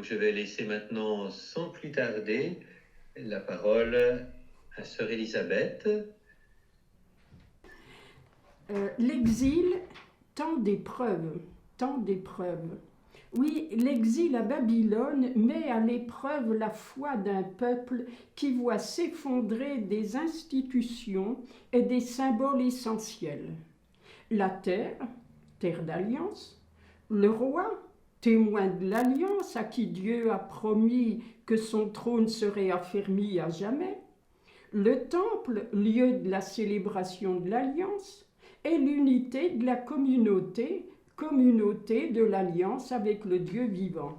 Je vais laisser maintenant, sans plus tarder, la parole à sœur Élisabeth. L'exil, tant d'épreuves, tant d'épreuves. Oui, l'exil à Babylone met à l'épreuve la foi d'un peuple qui voit s'effondrer des institutions et des symboles essentiels. La terre, terre d'alliance, le roi, témoin de l'alliance à qui Dieu a promis que son trône serait affermi à jamais, le temple, lieu de la célébration de l'alliance, et l'unité de la communauté, communauté de l'alliance avec le Dieu vivant.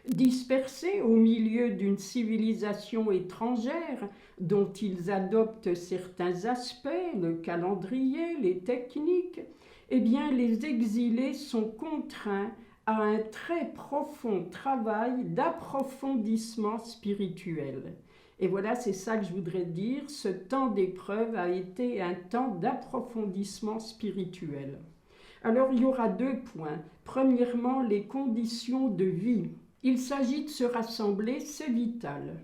Dispersés au milieu d'une civilisation étrangère dont ils adoptent certains aspects, le calendrier, les techniques, eh bien les exilés sont contraints à un très profond travail d'approfondissement spirituel. Et voilà, c'est ça que je voudrais dire, ce temps d'épreuve a été un temps d'approfondissement spirituel. Alors il y aura 2 points. Premièrement, les conditions de vie. Il s'agit de se rassembler, c'est vital.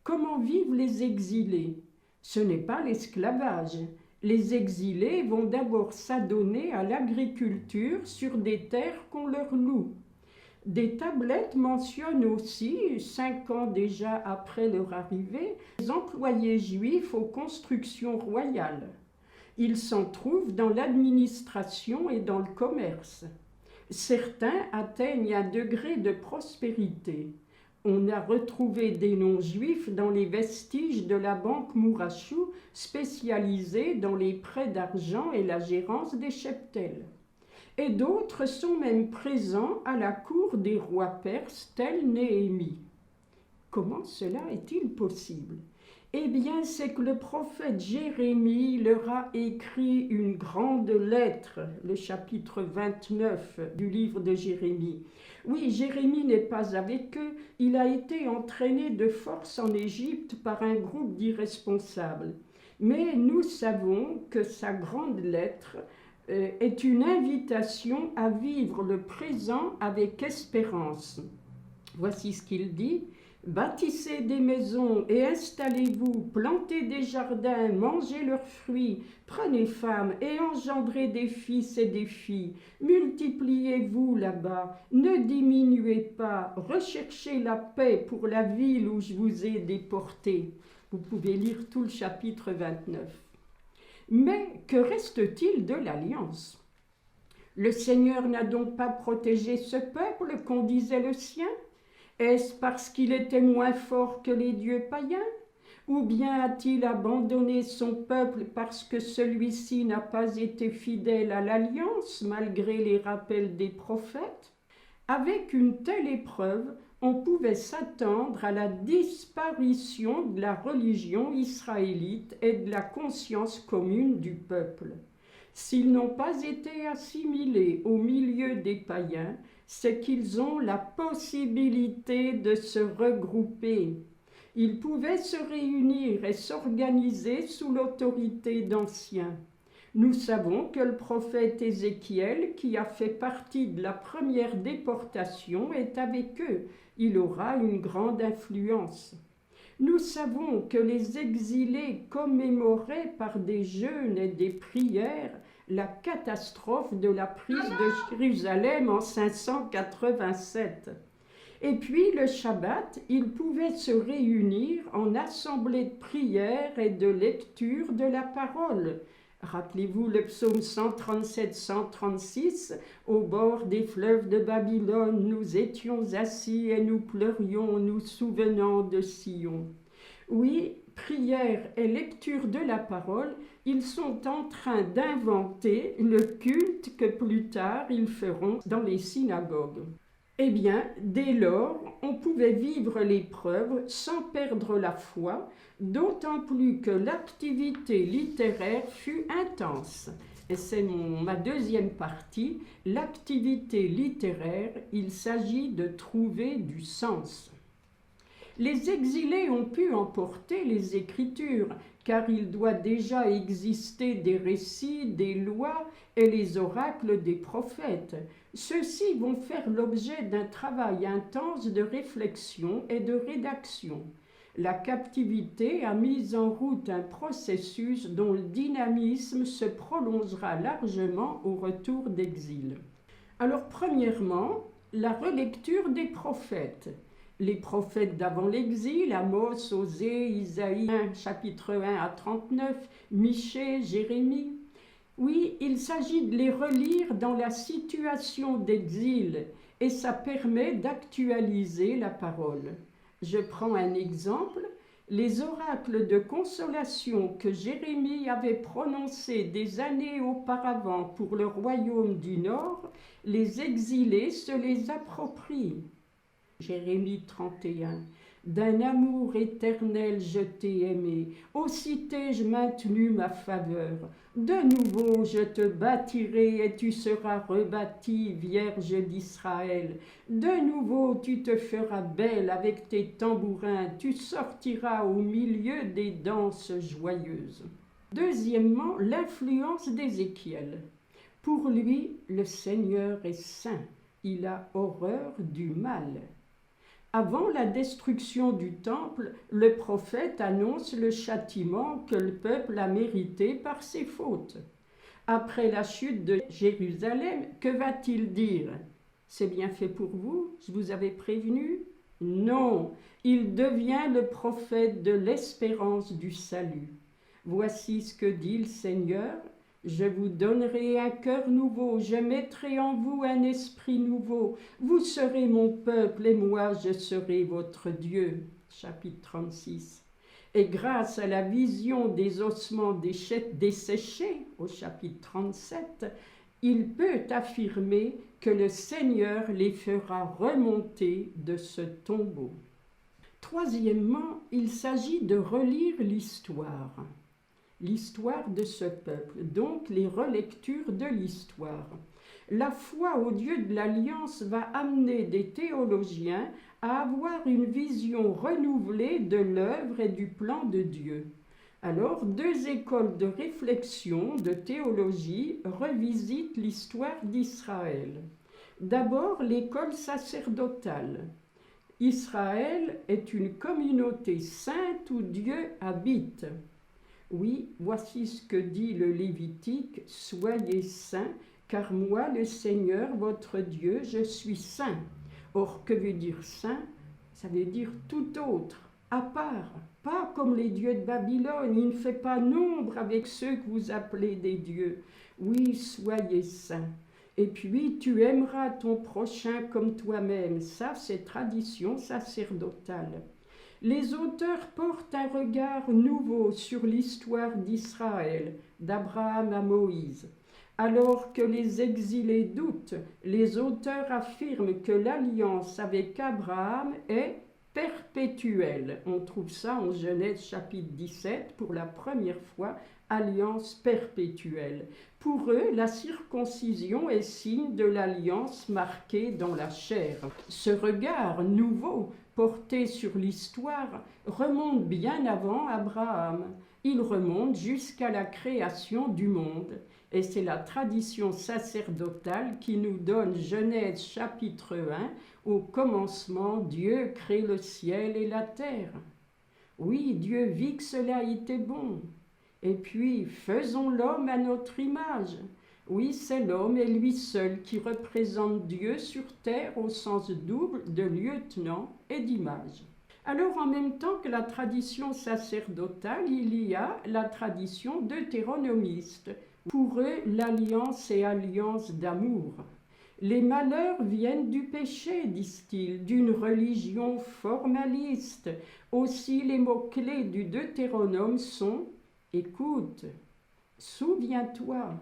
Comment vivent les exilés? Ce n'est pas l'esclavage. Les exilés vont d'abord s'adonner à l'agriculture sur des terres qu'on leur loue. Des tablettes mentionnent aussi, 5 ans déjà après leur arrivée, les employés juifs aux constructions royales. Ils s'en trouvent dans l'administration et dans le commerce. Certains atteignent un degré de prospérité. On a retrouvé des noms juifs dans les vestiges de la banque Mourachou, spécialisée dans les prêts d'argent et la gérance des cheptels. Et d'autres sont même présents à la cour des rois perses, tel Néhémie. Comment cela est-il possible? Eh bien, c'est que le prophète Jérémie leur a écrit une grande lettre, le chapitre 29 du livre de Jérémie. Oui, Jérémie n'est pas avec eux, il a été entraîné de force en Égypte par un groupe d'irresponsables. Mais nous savons que sa grande lettre est une invitation à vivre le présent avec espérance. Voici ce qu'il dit. Bâtissez des maisons et installez-vous, plantez des jardins, mangez leurs fruits, prenez femmes et engendrez des fils et des filles, multipliez-vous là-bas, ne diminuez pas, recherchez la paix pour la ville où je vous ai déporté. Vous pouvez lire tout le chapitre 29. Mais que reste-t-il de l'alliance? Le Seigneur n'a donc pas protégé ce peuple qu'on disait le sien? Est-ce parce qu'il était moins fort que les dieux païens? Ou bien a-t-il abandonné son peuple parce que celui-ci n'a pas été fidèle à l'alliance malgré les rappels des prophètes? Avec une telle épreuve, on pouvait s'attendre à la disparition de la religion israélite et de la conscience commune du peuple. S'ils n'ont pas été assimilés au milieu des païens, c'est qu'ils ont la possibilité de se regrouper. Ils pouvaient se réunir et s'organiser sous l'autorité d'anciens. Nous savons que le prophète Ézéchiel, qui a fait partie de la première déportation, est avec eux. Il aura une grande influence. Nous savons que les exilés commémoraient par des jeûnes et des prières la catastrophe de la prise de Jérusalem en 587. Et puis le Shabbat, ils pouvaient se réunir en assemblée de prière et de lecture de la parole. Rappelez-vous le psaume 137-136, au bord des fleuves de Babylone, nous étions assis et nous pleurions, nous souvenant de Sion. Oui, prière et lecture de la parole, ils sont en train d'inventer le culte que plus tard ils feront dans les synagogues. Eh bien, dès lors, on pouvait vivre l'épreuve sans perdre la foi, d'autant plus que l'activité littéraire fut intense. Et c'est ma deuxième partie, l'activité littéraire, il s'agit de trouver du sens. Les exilés ont pu emporter les Écritures, car il doit déjà exister des récits, des lois et les oracles des prophètes. Ceux-ci vont faire l'objet d'un travail intense de réflexion et de rédaction. La captivité a mis en route un processus dont le dynamisme se prolongera largement au retour d'exil. Alors, premièrement, la relecture des prophètes. Les prophètes d'avant l'exil, Amos, Osée, Isaïe, chapitre 1 à 39, Michée, Jérémie. Oui, il s'agit de les relire dans la situation d'exil et ça permet d'actualiser la parole. Je prends un exemple. Les oracles de consolation que Jérémie avait prononcés des années auparavant pour le royaume du Nord, les exilés se les approprient. Jérémie 31. D'un amour éternel je t'ai aimé, aussi t'ai-je maintenu ma faveur. De nouveau je te bâtirai et tu seras rebâtie, Vierge d'Israël. De nouveau tu te feras belle avec tes tambourins, tu sortiras au milieu des danses joyeuses. Deuxièmement, l'influence d'Ézéchiel. Pour lui, le Seigneur est saint, il a horreur du mal. Avant la destruction du temple, le prophète annonce le châtiment que le peuple a mérité par ses fautes. Après la chute de Jérusalem, que va-t-il dire? C'est bien fait pour vous, je vous avais prévenu? Non, il devient le prophète de l'espérance du salut. Voici ce que dit le Seigneur. Je vous donnerai un cœur nouveau, je mettrai en vous un esprit nouveau. Vous serez mon peuple et moi je serai votre Dieu. Chapitre 36. Et grâce à la vision des ossements desséchés, au chapitre 37, il peut affirmer que le Seigneur les fera remonter de ce tombeau. Troisièmement, il s'agit de relire l'histoire de ce peuple, donc les relectures de l'histoire. La foi au Dieu de l'Alliance va amener des théologiens à avoir une vision renouvelée de l'œuvre et du plan de Dieu. Alors, deux écoles de réflexion, de théologie, revisitent l'histoire d'Israël. D'abord, l'école sacerdotale. Israël est une communauté sainte où Dieu habite. Oui, voici ce que dit le Lévitique, « Soyez saints, car moi, le Seigneur, votre Dieu, je suis saint. » Or, que veut dire saint? Ça veut dire tout autre, à part, pas comme les dieux de Babylone, il ne fait pas nombre avec ceux que vous appelez des dieux. Oui, soyez saints. Et puis, tu aimeras ton prochain comme toi-même. Ça, c'est tradition sacerdotale. Les auteurs portent un regard nouveau sur l'histoire d'Israël, d'Abraham à Moïse. Alors que les exilés doutent, les auteurs affirment que l'alliance avec Abraham est perpétuelle. On trouve ça en Genèse chapitre 17 pour la première fois, alliance perpétuelle. Pour eux, la circoncision est signe de l'alliance marquée dans la chair. Ce regard nouveau porté sur l'histoire remonte bien avant Abraham. Il remonte jusqu'à la création du monde. Et c'est la tradition sacerdotale qui nous donne Genèse chapitre 1, au commencement, Dieu crée le ciel et la terre. Oui, Dieu vit que cela était bon. Et puis, faisons l'homme à notre image. Oui, c'est l'homme et lui seul qui représente Dieu sur terre au sens double de lieutenant et d'image. Alors, en même temps que la tradition sacerdotale, il y a la tradition deutéronomiste. Pour eux, l'alliance est alliance d'amour. Les malheurs viennent du péché, disent-ils, d'une religion formaliste. Aussi, les mots-clés du Deutéronome sont « Écoute, souviens-toi ».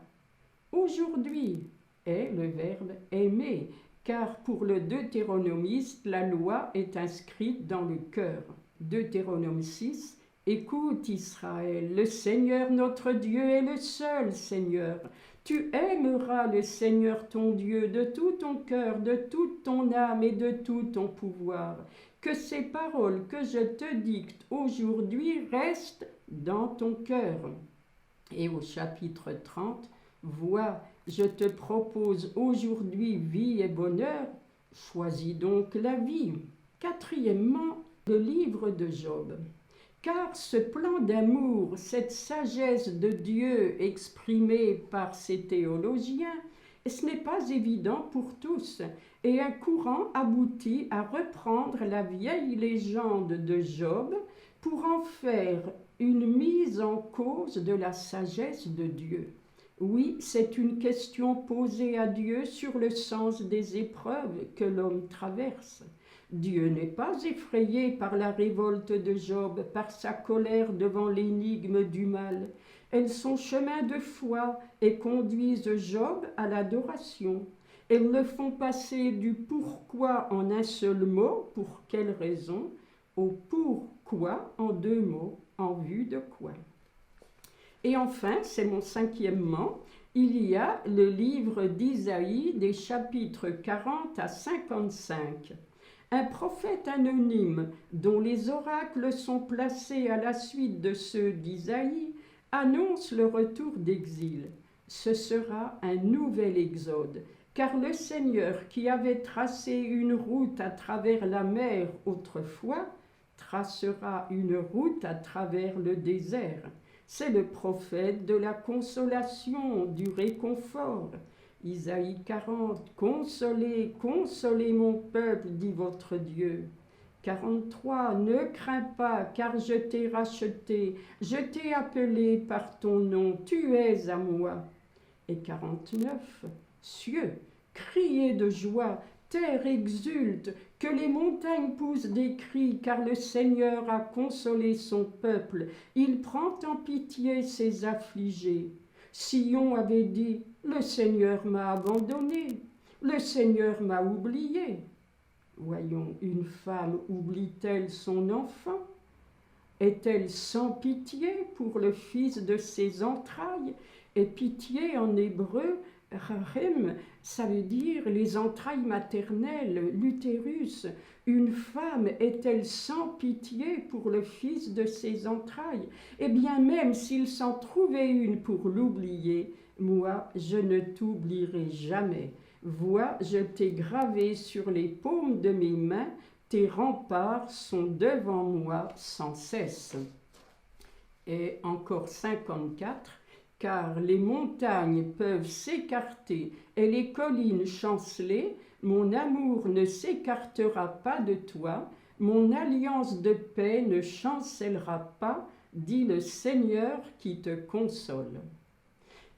Aujourd'hui est le verbe aimer, car pour le deutéronomiste, la loi est inscrite dans le cœur. Deutéronome 6, Écoute Israël, le Seigneur notre Dieu est le seul Seigneur. Tu aimeras le Seigneur ton Dieu de tout ton cœur, de toute ton âme et de tout ton pouvoir. Que ces paroles que je te dicte aujourd'hui restent dans ton cœur. Et au chapitre 30, vois, je te propose aujourd'hui vie et bonheur. Choisis donc la vie. Quatrièmement, le livre de Job. Car ce plan d'amour, cette sagesse de Dieu exprimée par ces théologiens, ce n'est pas évident pour tous, et un courant aboutit à reprendre la vieille légende de Job pour en faire une mise en cause de la sagesse de Dieu. Oui, c'est une question posée à Dieu sur le sens des épreuves que l'homme traverse. Dieu n'est pas effrayé par la révolte de Job, par sa colère devant l'énigme du mal. Elles sont chemin de foi et conduisent Job à l'adoration. Elles le font passer du pourquoi en un seul mot, pour quelle raison, au pourquoi en deux mots, en vue de quoi. Et enfin, c'est mon cinquièmement, il y a le livre d'Isaïe des chapitres 40 à 55. Un prophète anonyme, dont les oracles sont placés à la suite de ceux d'Isaïe, annonce le retour d'exil. Ce sera un nouvel exode, car le Seigneur qui avait tracé une route à travers la mer autrefois, tracera une route à travers le désert. C'est le prophète de la consolation, du réconfort. Isaïe 40, consolez, consolez mon peuple, dit votre Dieu. 43, ne crains pas, car je t'ai racheté, je t'ai appelé par ton nom, tu es à moi. Et 49, cieux, criez de joie, terre exulte, que les montagnes poussent des cris, car le Seigneur a consolé son peuple, il prend en pitié ses affligés. Sion avait dit, le Seigneur m'a abandonné, le Seigneur m'a oublié. Voyons, une femme oublie-t-elle son enfant? Est-elle sans pitié pour le fils de ses entrailles? Et pitié en hébreu, Rachem, ça veut dire les entrailles maternelles, l'utérus. Une femme est-elle sans pitié pour le fils de ses entrailles? Eh bien, même s'il s'en trouvait une pour l'oublier, moi, je ne t'oublierai jamais. Vois, je t'ai gravé sur les paumes de mes mains, tes remparts sont devant moi sans cesse. Et encore 54. Car les montagnes peuvent s'écarter et les collines chanceler, mon amour ne s'écartera pas de toi, mon alliance de paix ne chancellera pas, dit le Seigneur qui te console.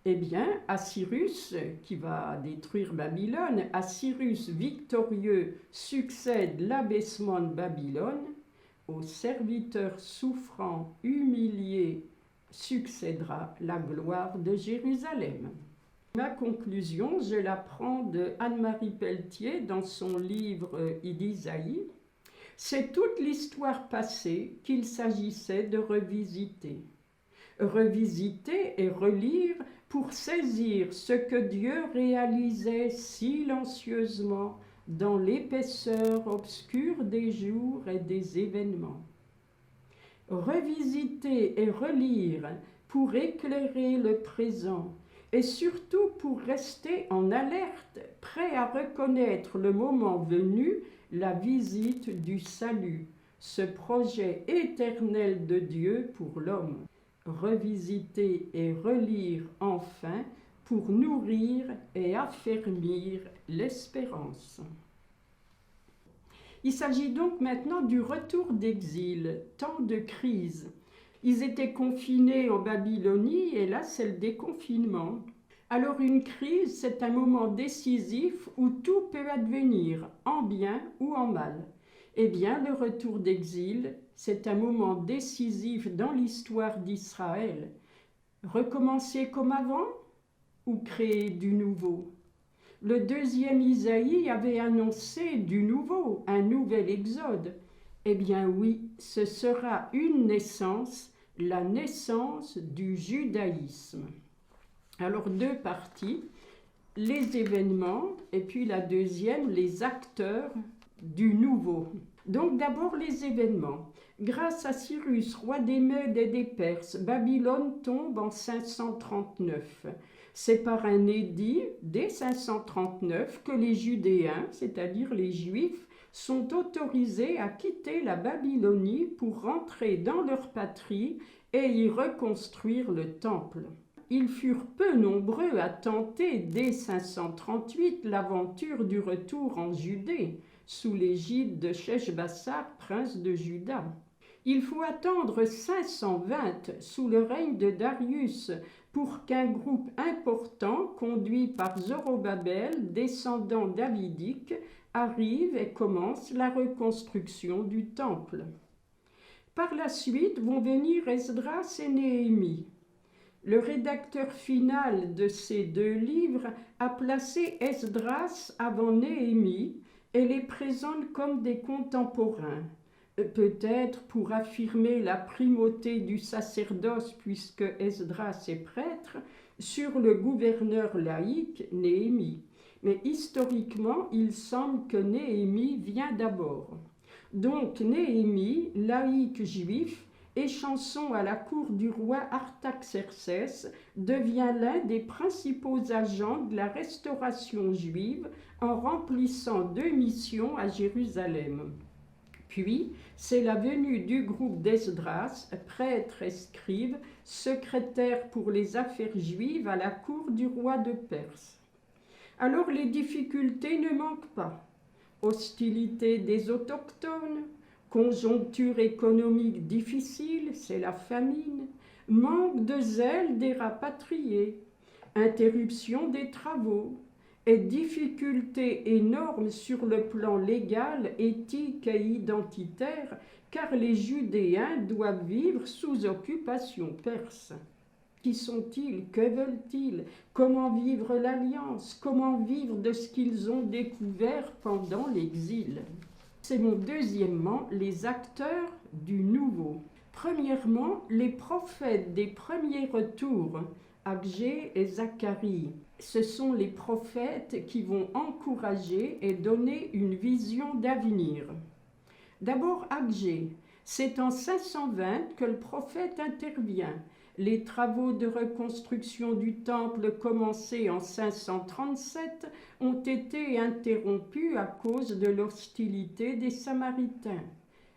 Eh bien, Assyrus, qui va détruire Babylone, Assyrus victorieux succède l'abaissement de Babylone, aux serviteurs souffrants, humiliés, succédera la gloire de Jérusalem. Ma conclusion, je la prends de Anne-Marie Pelletier dans son livre d'Isaïe. C'est toute l'histoire passée qu'il s'agissait de revisiter. Revisiter et relire pour saisir ce que Dieu réalisait silencieusement dans l'épaisseur obscure des jours et des événements. Revisiter et relire pour éclairer le présent et surtout pour rester en alerte, prêt à reconnaître le moment venu, la visite du salut, ce projet éternel de Dieu pour l'homme. Revisiter et relire enfin pour nourrir et affermir l'espérance. Il s'agit donc maintenant du retour d'exil, temps de crise. Ils étaient confinés en Babylonie et là c'est le déconfinement. Alors une crise, c'est un moment décisif où tout peut advenir, en bien ou en mal. Eh bien, le retour d'exil, c'est un moment décisif dans l'histoire d'Israël. Recommencer comme avant ou créer du nouveau? Le deuxième Isaïe avait annoncé du nouveau, un nouvel exode. Eh bien oui, ce sera une naissance, la naissance du judaïsme. Alors 2 parties, les événements et puis la deuxième, les acteurs du nouveau. Donc d'abord les événements. Grâce à Cyrus, roi des Mèdes et des Perses, Babylone tombe en 539. C'est par un édit dès 539 que les Judéens, c'est-à-dire les Juifs, sont autorisés à quitter la Babylonie pour rentrer dans leur patrie et y reconstruire le temple. Ils furent peu nombreux à tenter dès 538 l'aventure du retour en Judée, sous l'égide de Sheshbassar, prince de Juda. Il faut attendre 520 sous le règne de Darius pour qu'un groupe important, conduit par Zorobabel, descendant davidique, arrive et commence la reconstruction du temple. Par la suite vont venir Esdras et Néhémie. Le rédacteur final de ces 2 livres a placé Esdras avant Néhémie et les présente comme des contemporains. Peut-être pour affirmer la primauté du sacerdoce, puisque Esdras est prêtre, sur le gouverneur laïque Néhémie. Mais historiquement, il semble que Néhémie vient d'abord. Donc Néhémie, laïque juif, et chanson à la cour du roi Artaxerxès, devient l'un des principaux agents de la restauration juive en remplissant 2 missions à Jérusalem. Puis, c'est la venue du groupe d'Esdras, prêtre et scribe, secrétaire pour les affaires juives à la cour du roi de Perse. Alors les difficultés ne manquent pas. Hostilité des autochtones, conjoncture économique difficile, c'est la famine, manque de zèle des rapatriés, interruption des travaux et difficultés énormes sur le plan légal, éthique et identitaire, car les Judéens doivent vivre sous occupation perse. Qui sont-ils? Que veulent-ils? Comment vivre l'alliance? Comment vivre de ce qu'ils ont découvert pendant l'exil? C'est mon deuxièmement, les acteurs du nouveau. Premièrement, les prophètes des premiers retours, Agé et Zacharie. Ce sont les prophètes qui vont encourager et donner une vision d'avenir. D'abord Agé. C'est en 520 que le prophète intervient. Les travaux de reconstruction du temple commencés en 537 ont été interrompus à cause de l'hostilité des Samaritains.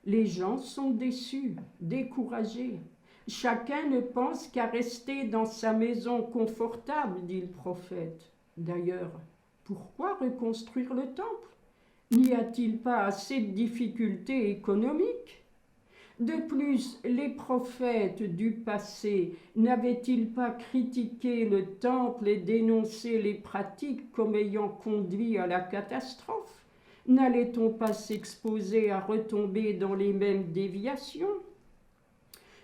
Les gens sont déçus, découragés. Chacun ne pense qu'à rester dans sa maison confortable, dit le prophète. D'ailleurs, pourquoi reconstruire le temple? N'y a-t-il pas assez de difficultés économiques? De plus, les prophètes du passé n'avaient-ils pas critiqué le temple et dénoncé les pratiques comme ayant conduit à la catastrophe? N'allait-on pas s'exposer à retomber dans les mêmes déviations?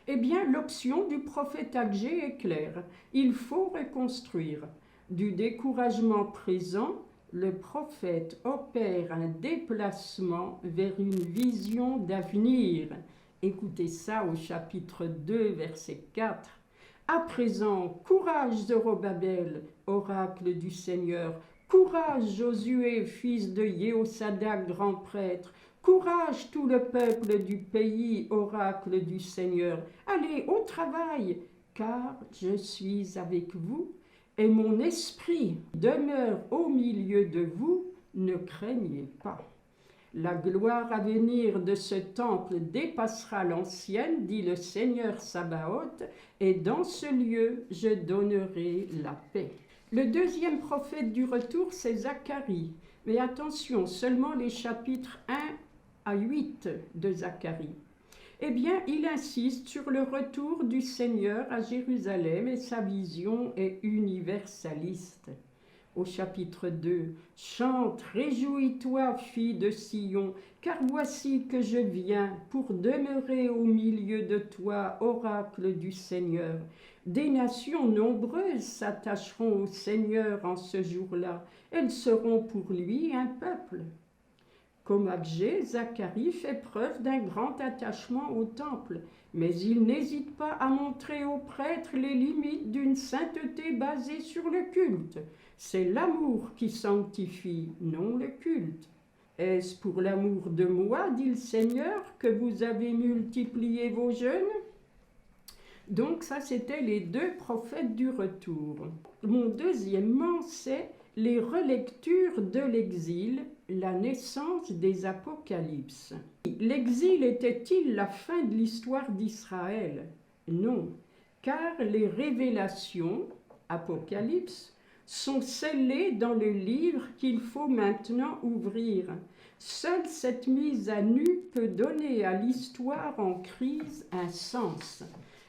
Eh bien, l'option du prophète Agé est claire. Il faut reconstruire. Du découragement présent, le prophète opère un déplacement vers une vision d'avenir. Écoutez ça au chapitre 2, verset 4. À présent, courage Zorobabel, oracle du Seigneur. Courage Josué, fils de Jéhosadak, grand prêtre. Courage tout le peuple du pays, oracle du Seigneur. Allez au travail, car je suis avec vous, et mon esprit demeure au milieu de vous. Ne craignez pas. La gloire à venir de ce temple dépassera l'ancienne, dit le Seigneur Sabaoth, et dans ce lieu je donnerai la paix. Le deuxième prophète du retour, c'est Zacharie. Mais attention, seulement les chapitres 1 à 8 de Zacharie. Eh bien, il insiste sur le retour du Seigneur à Jérusalem et sa vision est universaliste. Au chapitre 2, « Chante, réjouis-toi, fille de Sion, car voici que je viens pour demeurer au milieu de toi, oracle du Seigneur. Des nations nombreuses s'attacheront au Seigneur en ce jour-là. Elles seront pour lui un peuple. » Comme Agé, Zacharie fait preuve d'un grand attachement au temple, mais il n'hésite pas à montrer aux prêtres les limites d'une sainteté basée sur le culte. C'est l'amour qui sanctifie, non le culte. Est-ce pour l'amour de moi, dit le Seigneur, que vous avez multiplié vos jeûnes? Donc ça, c'était les deux prophètes du retour. Mon deuxièmement, c'est les relectures de l'exil, la naissance des apocalypses. L'exil était-il la fin de l'histoire d'Israël? Non, car les révélations, Apocalypse, sont scellées dans le livre qu'il faut maintenant ouvrir. Seule cette mise à nu peut donner à l'histoire en crise un sens.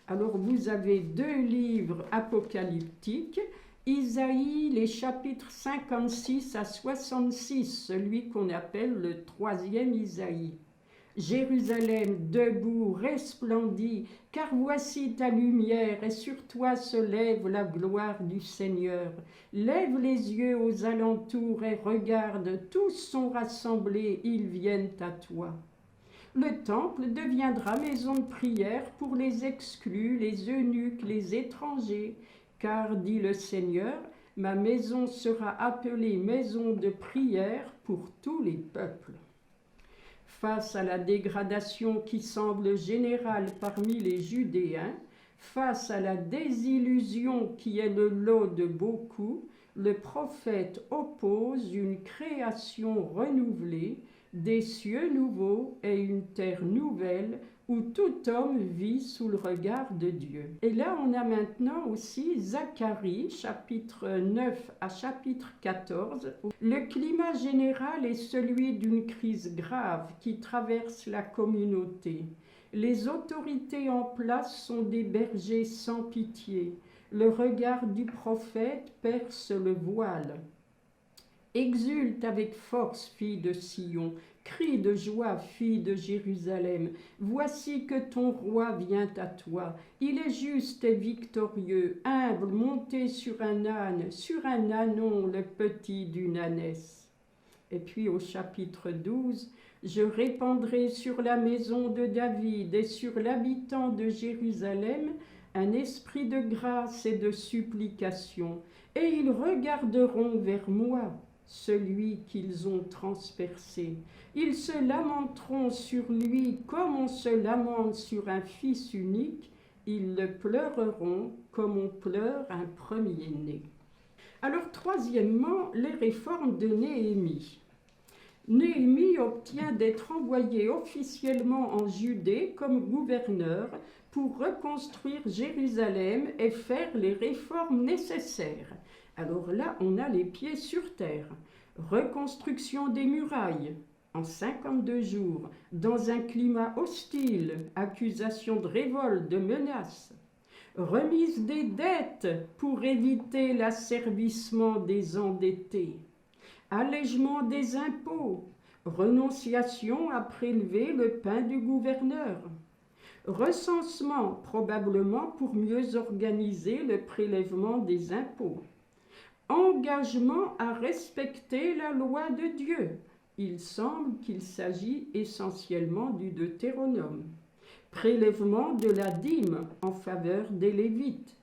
Alors vous avez deux livres apocalyptiques, Isaïe, les chapitres 56 à 66, celui qu'on appelle le troisième Isaïe. Jérusalem, debout, resplendit, car voici ta lumière, et sur toi se lève la gloire du Seigneur. Lève les yeux aux alentours et regarde, tous sont rassemblés, ils viennent à toi. Le temple deviendra maison de prière pour les exclus, les eunuques, les étrangers, car, dit le Seigneur, ma maison sera appelée maison de prière pour tous les peuples. Face à la dégradation qui semble générale parmi les Judéens, face à la désillusion qui est le lot de beaucoup, le prophète oppose une création renouvelée, des cieux nouveaux et une terre nouvelle où tout homme vit sous le regard de Dieu. Et là, on a maintenant aussi Zacharie, chapitre 9 à chapitre 14. Le climat général est celui d'une crise grave qui traverse la communauté. Les autorités en place sont des bergers sans pitié. Le regard du prophète perce le voile. Exulte avec force, fille de Sion, crie de joie, fille de Jérusalem. Voici que ton roi vient à toi. Il est juste et victorieux, humble, monté sur un ânon, le petit d'une ânesse. Et puis au chapitre 12, je répandrai sur la maison de David et sur l'habitant de Jérusalem un esprit de grâce et de supplication, et ils regarderont vers moi, celui qu'ils ont transpercé. Ils se lamenteront sur lui comme on se lamente sur un fils unique, ils le pleureront comme on pleure un premier-né. Alors troisièmement, les réformes de Néhémie. Néhémie obtient d'être envoyé officiellement en Judée comme gouverneur pour reconstruire Jérusalem et faire les réformes nécessaires. Alors là, on a les pieds sur terre. Reconstruction des murailles en 52 jours, dans un climat hostile, accusation de révolte, de menaces. Remise des dettes pour éviter l'asservissement des endettés. Allègement des impôts, renonciation à prélever le pain du gouverneur. Recensement, probablement pour mieux organiser le prélèvement des impôts. Engagement à respecter la loi de Dieu. Il semble qu'il s'agit essentiellement du Deutéronome. Prélèvement de la dîme en faveur des Lévites.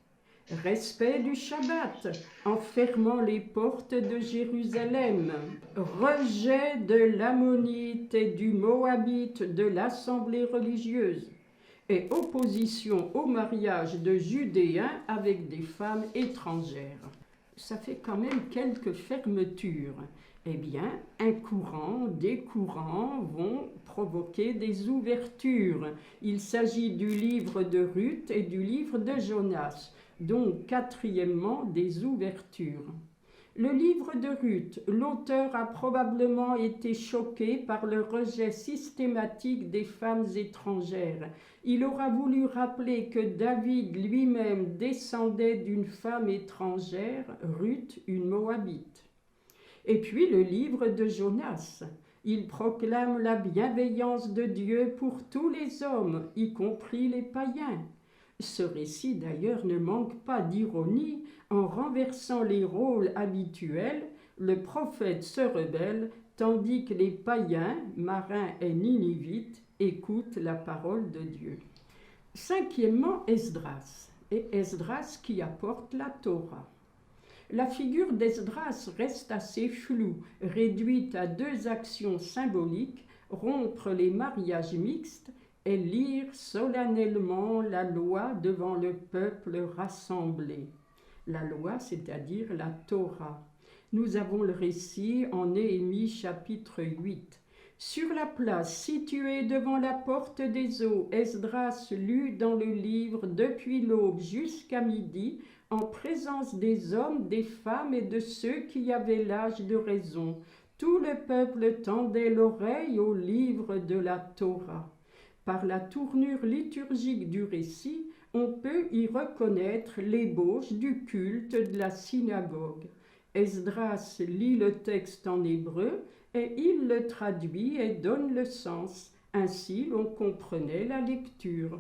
Respect du Shabbat en fermant les portes de Jérusalem. Rejet de l'ammonite et du moabite de l'assemblée religieuse. Et opposition au mariage de Judéens avec des femmes étrangères. Ça fait quand même quelques fermetures. Eh bien, un courant, des courants vont provoquer des ouvertures. Il s'agit du livre de Ruth et du livre de Jonas. Donc, quatrièmement, des ouvertures. Le livre de Ruth, l'auteur a probablement été choqué par le rejet systématique des femmes étrangères. Il aura voulu rappeler que David lui-même descendait d'une femme étrangère, Ruth, une Moabite. Et puis le livre de Jonas. Il proclame la bienveillance de Dieu pour tous les hommes, y compris les païens. Ce récit d'ailleurs ne manque pas d'ironie. En renversant les rôles habituels, le prophète se rebelle, tandis que les païens, marins et ninivites, écoutent la parole de Dieu. Cinquièmement, Esdras, et Esdras qui apporte la Torah. La figure d'Esdras reste assez floue, réduite à 2 actions symboliques, rompre les mariages mixtes et lire solennellement la loi devant le peuple rassemblé. La loi, c'est-à-dire la Torah. Nous avons le récit en Néhémie chapitre 8. Sur la place située devant la porte des eaux, Esdras lut dans le livre depuis l'aube jusqu'à midi, en présence des hommes, des femmes et de ceux qui avaient l'âge de raison. Tout le peuple tendait l'oreille au livre de la Torah. Par la tournure liturgique du récit, on peut y reconnaître l'ébauche du culte de la synagogue. Esdras lit le texte en hébreu et il le traduit et donne le sens. Ainsi, l'on comprenait la lecture.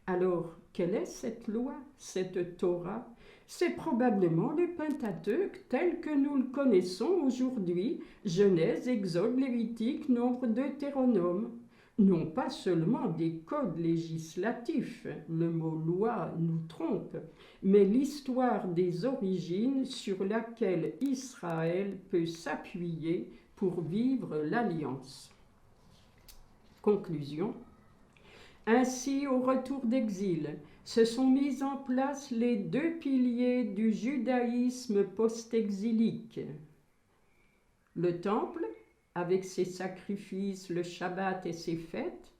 Alors, quelle est cette loi, cette Torah? C'est probablement le Pentateuque tel que nous le connaissons aujourd'hui, Genèse, Exode, Lévitique, Nombre, Deutéronome. Non pas seulement des codes législatifs, le mot loi nous trompe, mais l'histoire des origines sur laquelle Israël peut s'appuyer pour vivre l'alliance. Conclusion. Ainsi, au retour d'exil, se sont mis en place les 2 piliers du judaïsme post-exilique. Le temple, avec ses sacrifices, le Shabbat et ses fêtes,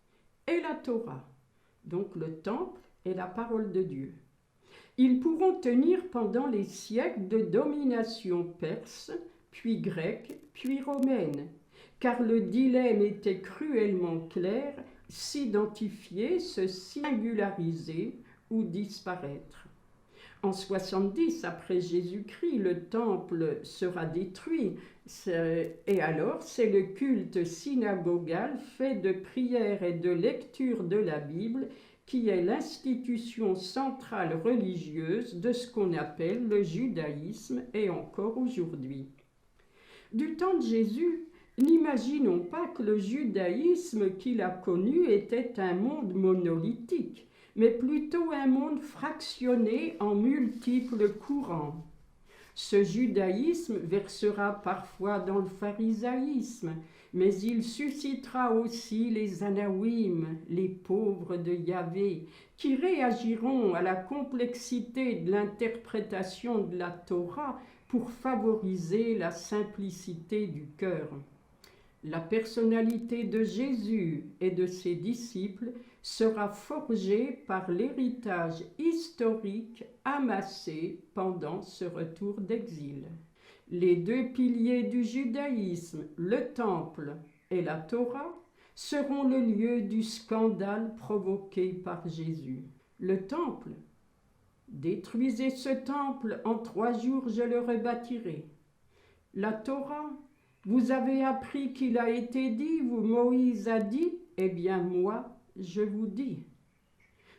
et la Torah, donc le temple et la parole de Dieu. Ils pourront tenir pendant les siècles de domination perse, puis grecque, puis romaine, car le dilemme était cruellement clair, s'identifier, se singulariser ou disparaître. En 70 après Jésus-Christ, le temple sera détruit, et alors c'est le culte synagogal fait de prières et de lecture de la Bible qui est l'institution centrale religieuse de ce qu'on appelle le judaïsme et encore aujourd'hui. Du temps de Jésus, n'imaginons pas que le judaïsme qu'il a connu était un monde monolithique, mais plutôt un monde fractionné en multiples courants. Ce judaïsme versera parfois dans le pharisaïsme, mais il suscitera aussi les anawim, les pauvres de Yahvé, qui réagiront à la complexité de l'interprétation de la Torah pour favoriser la simplicité du cœur. La personnalité de Jésus et de ses disciples sera forgée par l'héritage historique amassé pendant ce retour d'exil. Les 2 piliers du judaïsme, le temple et la Torah, seront le lieu du scandale provoqué par Jésus. Le temple, détruisez ce temple, en 3 jours je le rebâtirai. La Torah, vous avez appris qu'il a été dit, vous Moïse a dit, eh bien moi, je vous dis.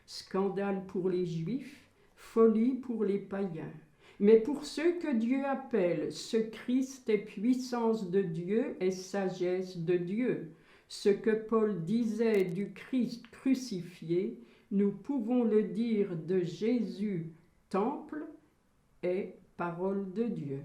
Scandale pour les Juifs, folie pour les païens. Mais pour ceux que Dieu appelle, ce Christ est puissance de Dieu et sagesse de Dieu. Ce que Paul disait du Christ crucifié, nous pouvons le dire de Jésus, temple et parole de Dieu.